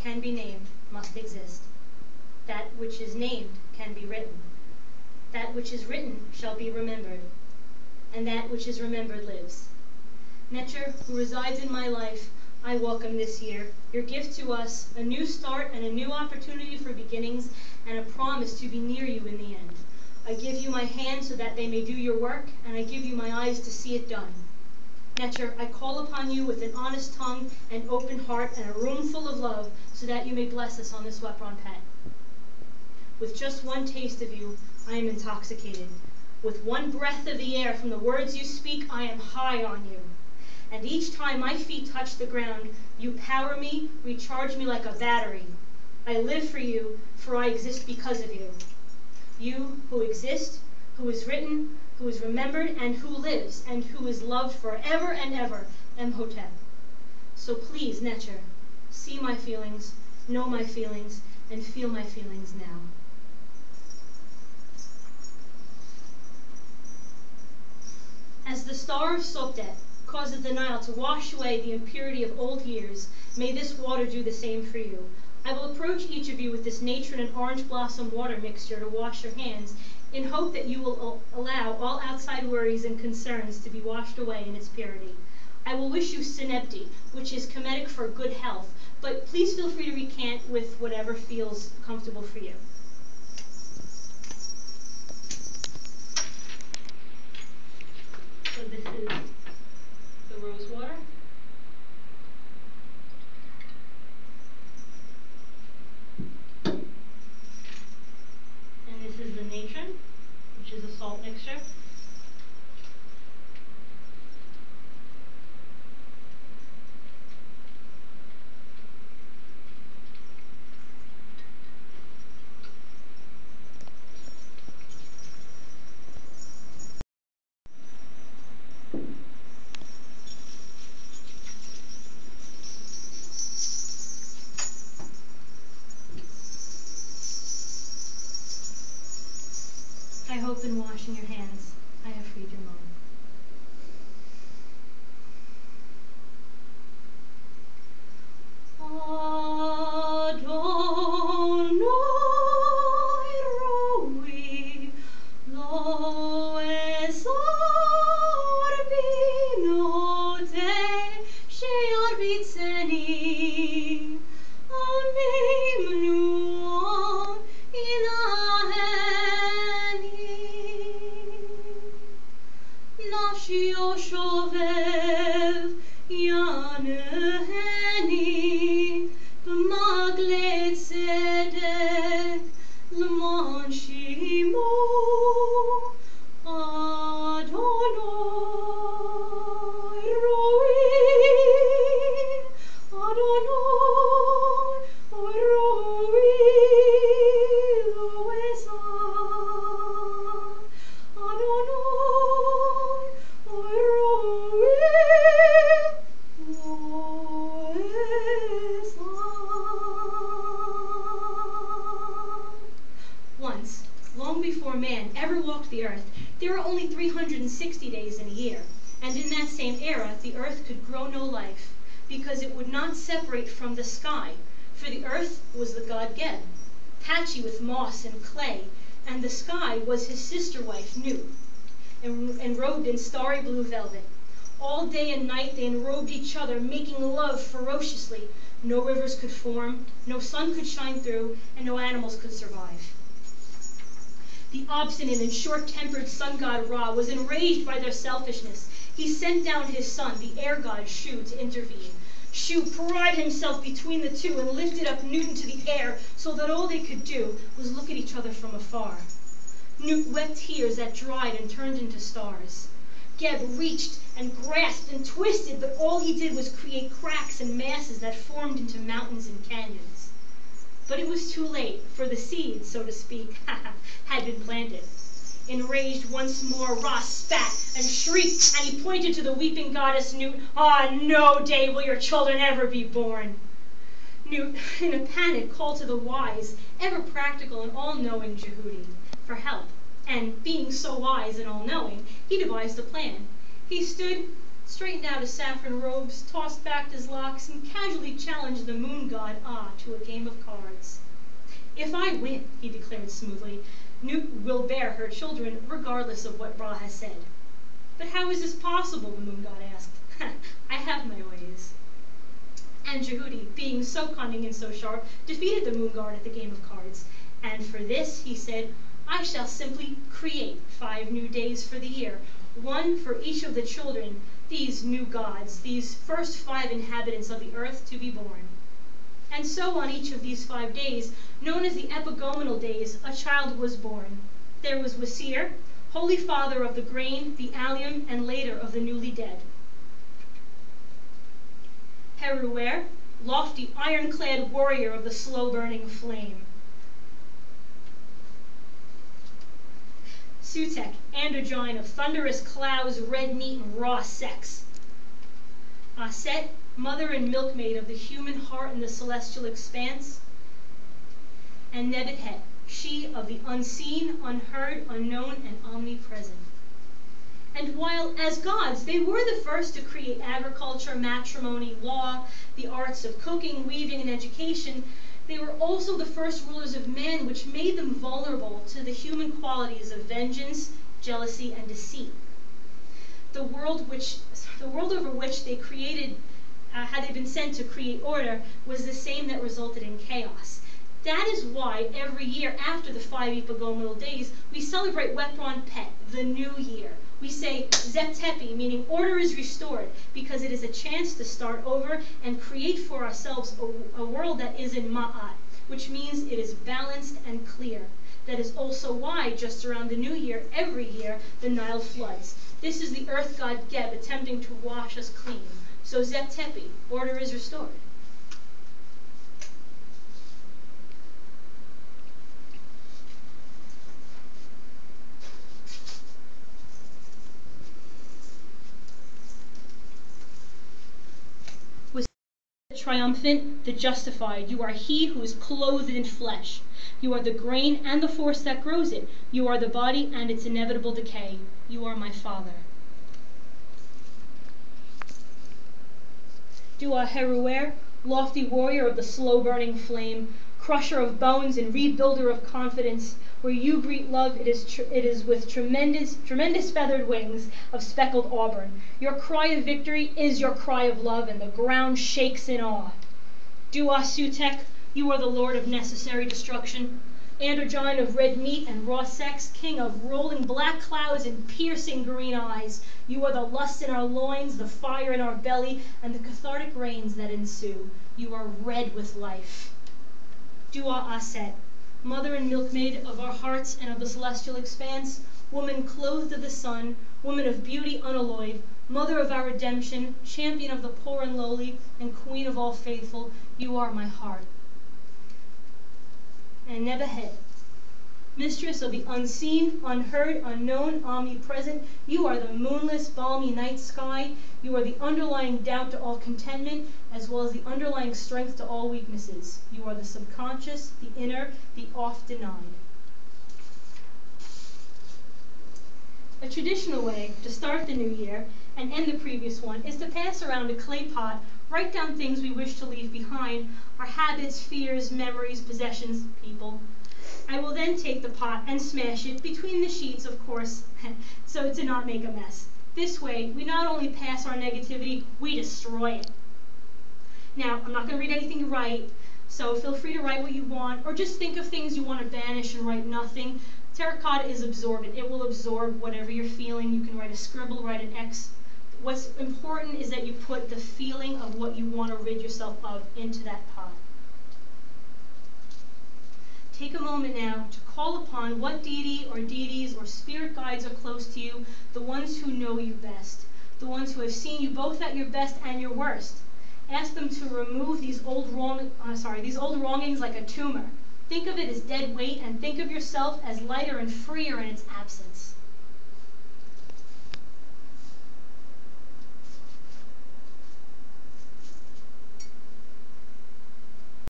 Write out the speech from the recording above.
can be named must exist. That which is named can be written. That which is written shall be remembered, and that which is remembered lives. Nature, who resides in my life, I welcome this year, your gift to us, a new start and a new opportunity for beginnings, and a promise to be near you in the end. I give you my hands so that they may do your work, and I give you my eyes to see it done. Nature, I call upon you with an honest tongue, an open heart, and a room full of love, so that you may bless us on this Wep RonPet. With just one taste of you, I am intoxicated. With one breath of the air from the words you speak, I am high on you. And each time my feet touch the ground, you power me, recharge me like a battery. I live for you, for I exist because of you. You who exist, who is written, who is remembered, and who lives, and who is loved forever and ever, Imhotep. So please, Nature, see my feelings, know my feelings, and feel my feelings now. As the star of Sopdet causes the Nile to wash away the impurity of old years, may this water do the same for you. I will approach each of you with this natron and orange blossom water mixture to wash your hands, in hope that you will allow all outside worries and concerns to be washed away in its purity. I will wish you Senebti, which is Kemetic for good health, but please feel free to recant with whatever feels comfortable for you. So this is the rose water. And this is the natron, which is a salt mixture. I hope in washing your hands, I have freed your mind. Once, long before man ever walked the earth, there were only 360 days in a year, and in that same era the earth could grow no life, because it would not separate from the sky, for the earth was the god Geb, patchy with moss and clay, and the sky was his sister wife Nut, enrobed in starry blue velvet. All day and night they enrobed each other, making love ferociously. No rivers could form, no sun could shine through, and no animals could survive. The obstinate and short-tempered sun god Ra was enraged by their selfishness. He sent down his son, the air god Shu, to intervene. Shu pried himself between the two and lifted up Nut into the air so that all they could do was look at each other from afar. Nut wept tears that dried and turned into stars. Geb reached and grasped and twisted, but all he did was create cracks and masses that formed into mountains and canyons. But it was too late, for the seed, so to speak, had been planted. Enraged once more, Ra spat and shrieked, and he pointed to the weeping goddess Nut. "Ah, no day will your children ever be born." Nut, in a panic, called to the wise, ever practical and all-knowing Jehudi for help, and being so wise and all-knowing, he devised a plan. He stood straightened out his saffron robes, tossed back his locks, and casually challenged the moon god Ah to a game of cards. "If I win," he declared smoothly, "Newt will bear her children regardless of what Ra has said." "But how is this possible?" the moon god asked. "I have my ways." And Jehudi, being so cunning and so sharp, defeated the moon god at the game of cards. "And for this," he said, "I shall simply create 5 new days for the year, one for each of the children, these new gods, these first 5 inhabitants of the earth to be born." And so on each of these 5 days, known as the epigomenal days, a child was born. There was Wasir, holy father of the grain, the allium, and later of the newly dead. Heruer, lofty ironclad warrior of the slow-burning flame. Sutek, androgyne of thunderous clouds, red meat, and raw sex. Aset, mother and milkmaid of the human heart in the celestial expanse. And Nebuchadnezzar, she of the unseen, unheard, unknown, and omnipresent. And while, as gods, they were the first to create agriculture, matrimony, law, the arts of cooking, weaving, and education, they were also the first rulers of man, which made them vulnerable to the human qualities of vengeance, jealousy, and deceit. The world over which they created, had they been sent to create order, was the same that resulted in chaos. That is why every year after the 5 epigomenal days, we celebrate Wep RonPet, the new year. We say Zep Tepi, meaning order is restored, because it is a chance to start over and create for ourselves a world that is in Ma'at, which means it is balanced and clear. That is also why, just around the new year, every year, the Nile floods. This is the earth god Geb attempting to wash us clean. So Zep Tepi, order is restored. Triumphant, the justified. You are he who is clothed in flesh. You are the grain and the force that grows it. You are the body and its inevitable decay. You are my father. Dua Heruer, lofty warrior of the slow-burning flame, crusher of bones and rebuilder of confidence. Where you greet love, it is with tremendous feathered wings of speckled auburn. Your cry of victory is your cry of love, and the ground shakes in awe. Dua Sutek, you are the lord of necessary destruction. Androgyne of red meat and raw sex, king of rolling black clouds and piercing green eyes. You are the lust in our loins, the fire in our belly, and the cathartic rains that ensue. You are red with life. Dua Aset, mother and milkmaid of our hearts and of the celestial expanse, woman clothed of the sun, woman of beauty unalloyed, mother of our redemption, champion of the poor and lowly, and queen of all faithful, you are my heart. And Nebuchadnezzar, mistress of the unseen, unheard, unknown, omnipresent, you are the moonless, balmy night sky. You are the underlying doubt to all contentment, as well as the underlying strength to all weaknesses. You are the subconscious, the inner, the oft-denied. A traditional way to start the new year and end the previous one is to pass around a clay pot, write down things we wish to leave behind, our habits, fears, memories, possessions, people. I will then take the pot and smash it between the sheets, of course, so to not make a mess. This way, we not only pass our negativity, we destroy it. Now, I'm not going to read anything you write, so feel free to write what you want, or just think of things you want to banish and write nothing. Terracotta is absorbent. It will absorb whatever you're feeling. You can write a scribble, write an X. What's important is that you put the feeling of what you want to rid yourself of into that pot. Take a moment now to call upon what deity or deities or spirit guides are close to you, the ones who know you best, the ones who have seen you both at your best and your worst. Ask them to remove these old wrongings like a tumor. Think of it as dead weight, and think of yourself as lighter and freer in its absence.